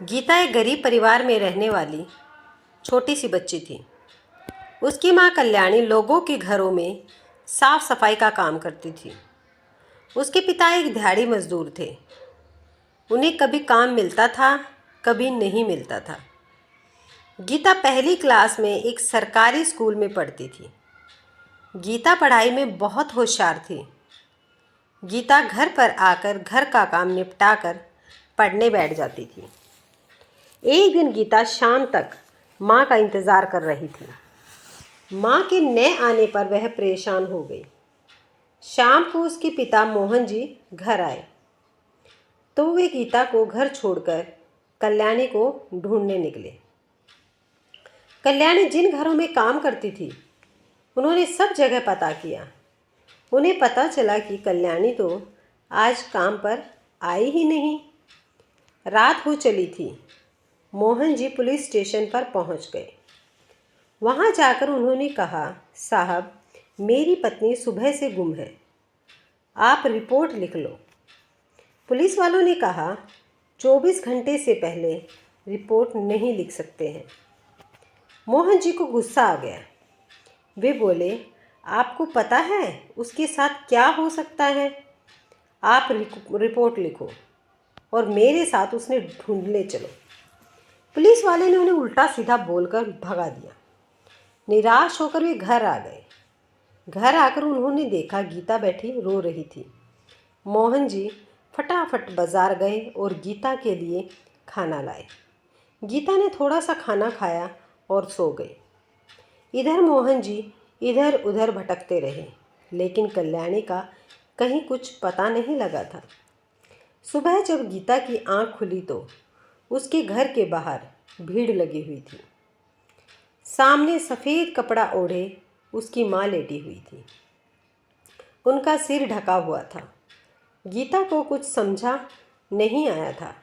गीता एक गरीब परिवार में रहने वाली छोटी सी बच्ची थी। उसकी माँ कल्याणी लोगों के घरों में साफ सफाई का काम करती थी। उसके पिता एक दिहाड़ी मजदूर थे। उन्हें कभी काम मिलता था, कभी नहीं मिलता था। गीता पहली क्लास में एक सरकारी स्कूल में पढ़ती थी। गीता पढ़ाई में बहुत होशियार थी। गीता घर पर आकर घर का काम निपटाकर पढ़ने बैठ जाती थी। एक दिन गीता शाम तक माँ का इंतज़ार कर रही थी। माँ के न आने पर वह परेशान हो गई। शाम को उसके पिता मोहन जी घर आए तो वे गीता को घर छोड़कर कल्याणी को ढूंढने निकले। कल्याणी जिन घरों में काम करती थी उन्होंने सब जगह पता किया। उन्हें पता चला कि कल्याणी तो आज काम पर आई ही नहीं। रात हो चली थी। मोहन जी पुलिस स्टेशन पर पहुंच गए। वहां जाकर उन्होंने कहा, साहब, मेरी पत्नी सुबह से गुम है, आप रिपोर्ट लिख लो। पुलिस वालों ने कहा, 24 घंटे से पहले रिपोर्ट नहीं लिख सकते हैं। मोहन जी को गुस्सा आ गया। वे बोले, आपको पता है उसके साथ क्या हो सकता है? आप रिपोर्ट लिखो और मेरे साथ उसने ढूंढने चलो। पुलिस वाले ने उन्हें उल्टा सीधा बोलकर भगा दिया। निराश होकर वे घर आ गए। घर आकर उन्होंने देखा गीता बैठी रो रही थी। मोहन जी फटाफट बाजार गए और गीता के लिए खाना लाए। गीता ने थोड़ा सा खाना खाया और सो गई। इधर मोहन जी इधर उधर भटकते रहे, लेकिन कल्याणी का कहीं कुछ पता नहीं लगा था। सुबह जब गीता की आंख खुली तो उसके घर के बाहर भीड़ लगी हुई थी। सामने सफ़ेद कपड़ा ओढ़े उसकी माँ लेटी हुई थी। उनका सिर ढका हुआ था। गीता को कुछ समझा नहीं आया था।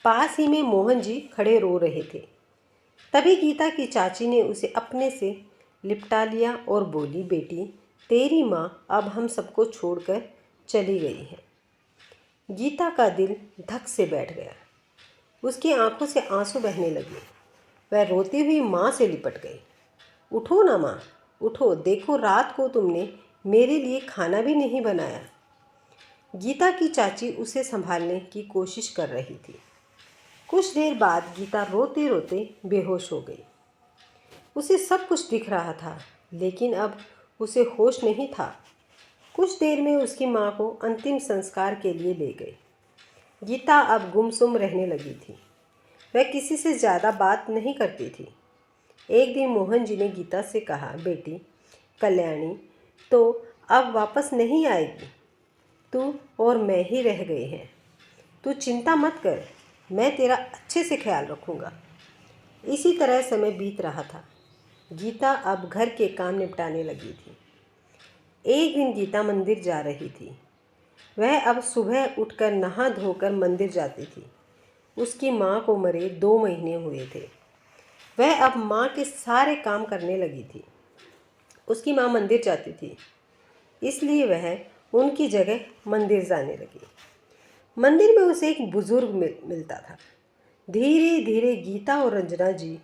पास ही में मोहन जी खड़े रो रहे थे। तभी गीता की चाची ने उसे अपने से लिपटा लिया और बोली, बेटी, तेरी माँ अब हम सबको छोड़कर चली गई है। गीता का दिल धक से बैठ गया। उसकी आंखों से आंसू बहने लगे। वह रोती हुई माँ से लिपट गई। उठो ना माँ, उठो, देखो रात को तुमने मेरे लिए खाना भी नहीं बनाया। गीता की चाची उसे संभालने की कोशिश कर रही थी। कुछ देर बाद गीता रोते रोते बेहोश हो गई। उसे सब कुछ दिख रहा था, लेकिन अब उसे होश नहीं था। कुछ देर में उसकी माँ को अंतिम संस्कार के लिए ले गए। गीता अब गुमसुम रहने लगी थी। वह किसी से ज़्यादा बात नहीं करती थी। एक दिन मोहन जी ने गीता से कहा, बेटी, कल्याणी तो अब वापस नहीं आएगी। तू और मैं ही रह गए हैं। तू चिंता मत कर, मैं तेरा अच्छे से ख्याल रखूँगा। इसी तरह समय बीत रहा था। गीता अब घर के काम निपटाने लगी थी। एक दिन गीता मंदिर जा रही थी। वह अब सुबह उठकर नहा धोकर मंदिर जाती थी। उसकी माँ को मरे 2 महीने हुए थे। वह अब माँ के सारे काम करने लगी थी। उसकी माँ मंदिर जाती थी, इसलिए वह उनकी जगह मंदिर जाने लगी। मंदिर में उसे एक बुजुर्ग मिलता था। धीरे धीरे गीता और रंजना जी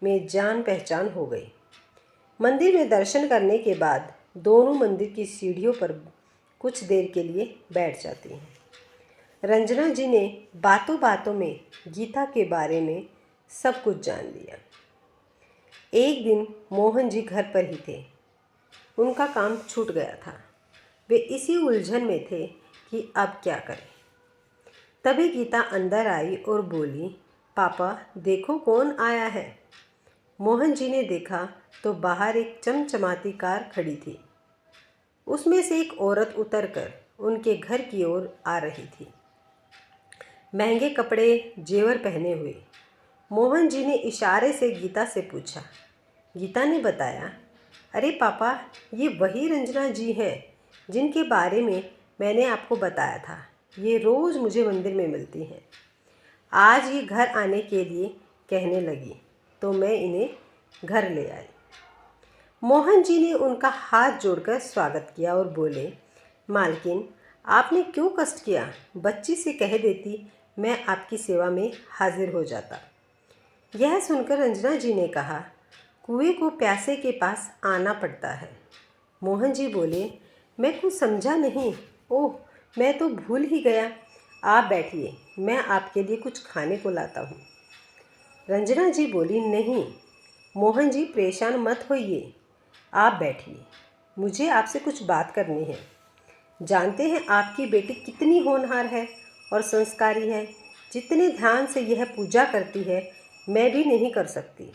में जान पहचान हो गई। मंदिर में दर्शन करने के बाद दोनों मंदिर की सीढ़ियों पर कुछ देर के लिए बैठ जाती हैं। रंजना जी ने बातों बातों में गीता के बारे में सब कुछ जान लिया। एक दिन मोहन जी घर पर ही थे। उनका काम छूट गया था। वे इसी उलझन में थे कि अब क्या करें। तभी गीता अंदर आई और बोली, पापा, देखो कौन आया है। मोहन जी ने देखा तो बाहर एक चमचमाती कार खड़ी थी। उसमें से एक औरत उतरकर उनके घर की ओर आ रही थी। महंगे कपड़े, जेवर पहने हुए। मोहन जी ने इशारे से गीता से पूछा। गीता ने बताया, अरे पापा, ये वही रंजना जी हैं जिनके बारे में मैंने आपको बताया था। ये रोज़ मुझे मंदिर में मिलती हैं। आज ये घर आने के लिए कहने लगी तो मैं इन्हें घर ले आई। मोहन जी ने उनका हाथ जोड़कर स्वागत किया और बोले, मालकिन, आपने क्यों कष्ट किया? बच्ची से कह देती मैं आपकी सेवा में हाजिर हो जाता। यह सुनकर रंजना जी ने कहा, कुएं को प्यासे के पास आना पड़ता है। मोहन जी बोले, मैं कुछ समझा नहीं। ओह, मैं तो भूल ही गया। आप बैठिए, मैं आपके लिए कुछ खाने को लाता हूँ। रंजना जी बोली, नहीं मोहन जी, परेशान मत होइए, आप बैठिए, मुझे आपसे कुछ बात करनी है। जानते हैं आपकी बेटी कितनी होनहार है और संस्कारी है। जितने ध्यान से यह पूजा करती है, मैं भी नहीं कर सकती।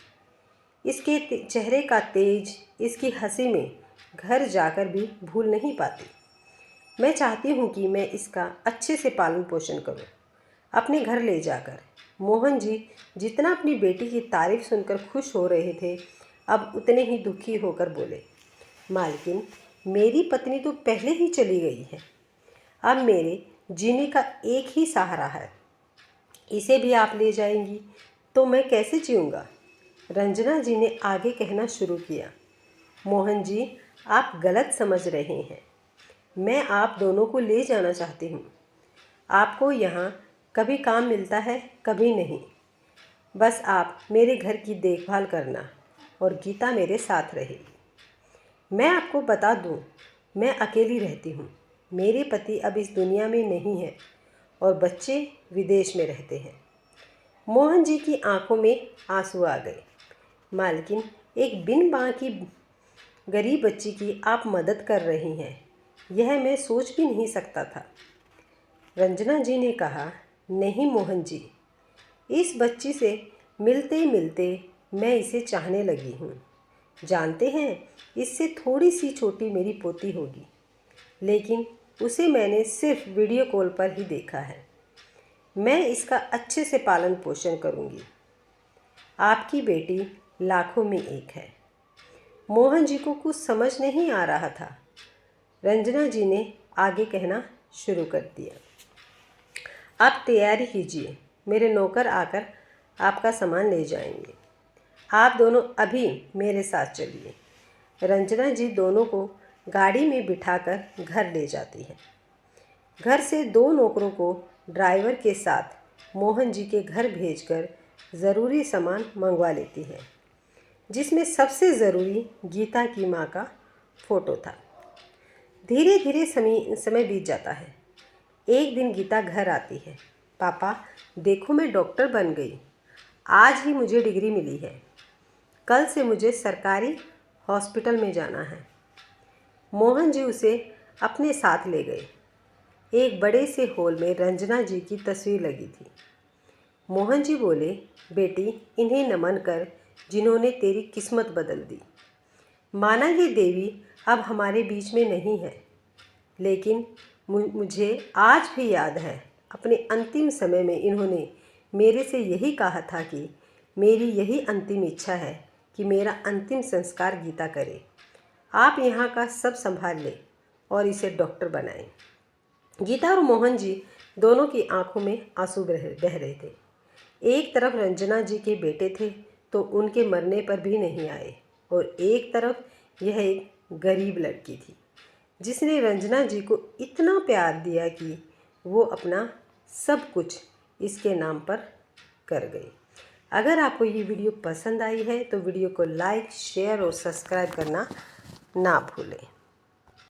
इसके चेहरे का तेज, इसकी हंसी में घर जाकर भी भूल नहीं पाती। मैं चाहती हूँ कि मैं इसका अच्छे से पालन पोषण करूँ, अपने घर ले जाकर। मोहन जी जितना अपनी बेटी की तारीफ सुनकर खुश हो रहे थे, अब उतने ही दुखी होकर बोले, मालकिन, मेरी पत्नी तो पहले ही चली गई है। अब मेरे जीने का एक ही सहारा है। इसे भी आप ले जाएंगी तो मैं कैसे जीऊँगा? रंजना जी ने आगे कहना शुरू किया, मोहन जी, आप गलत समझ रहे हैं। मैं आप दोनों को ले जाना चाहती हूँ। आपको यहाँ कभी काम मिलता है, कभी नहीं। बस आप मेरे घर की देखभाल करना और गीता मेरे साथ रहेगी। मैं आपको बता दूँ, मैं अकेली रहती हूँ। मेरे पति अब इस दुनिया में नहीं है और बच्चे विदेश में रहते हैं। मोहन जी की आंखों में आंसू आ गए। मालकिन, एक बिन माँ की गरीब बच्ची की आप मदद कर रही हैं, यह मैं सोच भी नहीं सकता था। रंजना जी ने कहा, नहीं मोहन जी, इस बच्ची से मिलते मिलते मैं इसे चाहने लगी हूँ। जानते हैं, इससे थोड़ी सी छोटी मेरी पोती होगी, लेकिन उसे मैंने सिर्फ वीडियो कॉल पर ही देखा है। मैं इसका अच्छे से पालन पोषण करूँगी। आपकी बेटी लाखों में एक है। मोहन जी को कुछ समझ नहीं आ रहा था। रंजना जी ने आगे कहना शुरू कर दिया, आप तैयारी कीजिए, मेरे नौकर आकर आपका सामान ले जाएंगे। आप दोनों अभी मेरे साथ चलिए। रंजना जी दोनों को गाड़ी में बिठाकर घर ले जाती है। घर से 2 नौकरों को ड्राइवर के साथ मोहन जी के घर भेजकर ज़रूरी सामान मंगवा लेती है, जिसमें सबसे ज़रूरी गीता की माँ का फ़ोटो था। धीरे धीरे समय बीत जाता है। एक दिन गीता घर आती है। पापा, देखो मैं डॉक्टर बन गई। आज ही मुझे डिग्री मिली है। कल से मुझे सरकारी हॉस्पिटल में जाना है। मोहन जी उसे अपने साथ ले गए। एक बड़े से हॉल में रंजना जी की तस्वीर लगी थी। मोहन जी बोले, बेटी, इन्हें नमन कर जिन्होंने तेरी किस्मत बदल दी। माना ये देवी अब हमारे बीच में नहीं है, लेकिन मुझे आज भी याद है, अपने अंतिम समय में इन्होंने मेरे से यही कहा था कि मेरी यही अंतिम इच्छा है कि मेरा अंतिम संस्कार गीता करे। आप यहाँ का सब संभाल लें और इसे डॉक्टर बनाएं। गीता और मोहन जी दोनों की आंखों में आंसू बह रहे थे। एक तरफ रंजना जी के बेटे थे तो उनके मरने पर भी नहीं आए, और एक तरफ यह एक गरीब लड़की थी जिसने रंजना जी को इतना प्यार दिया कि वो अपना सब कुछ इसके नाम पर कर गई। अगर आपको ये वीडियो पसंद आई है तो वीडियो को लाइक, शेयर और सब्सक्राइब करना ना भूलें।